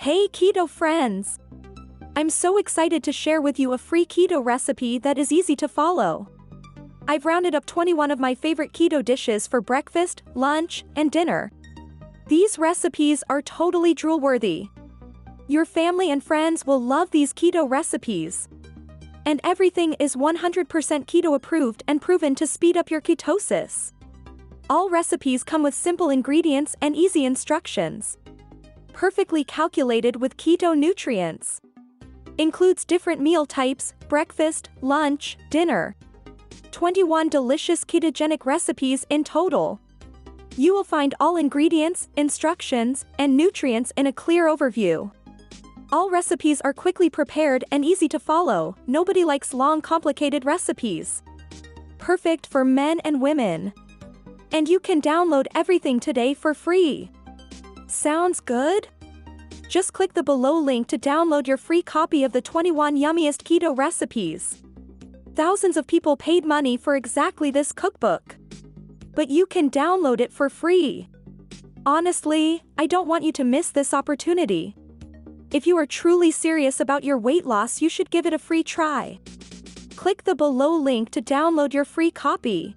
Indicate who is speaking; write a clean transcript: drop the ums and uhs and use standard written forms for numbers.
Speaker 1: Hey keto friends! I'm so excited to share with you a free keto recipe that is easy to follow. I've rounded up 21 of my favorite keto dishes for breakfast, lunch, and dinner. These recipes are totally drool-worthy. Your family and friends will love these keto recipes. And everything is 100% keto-approved and proven to speed up your ketosis. All recipes come with simple ingredients and easy instructions. Perfectly calculated with keto nutrients. Includes different meal types, breakfast, lunch, dinner. 21 delicious ketogenic recipes in total. You will find all ingredients, instructions, and nutrients in a clear overview. All recipes are quickly prepared and easy to follow. Nobody likes long, complicated recipes. Perfect for men and women. And you can download everything today for free. Sounds good? Just click the below link to download your free copy of the 21 yummiest keto recipes. Thousands of people paid money for exactly this cookbook. But you can download it for free. Honestly, I don't want you to miss this opportunity. If you are truly serious about your weight loss, you should give it a free try. Click the below link to download your free copy.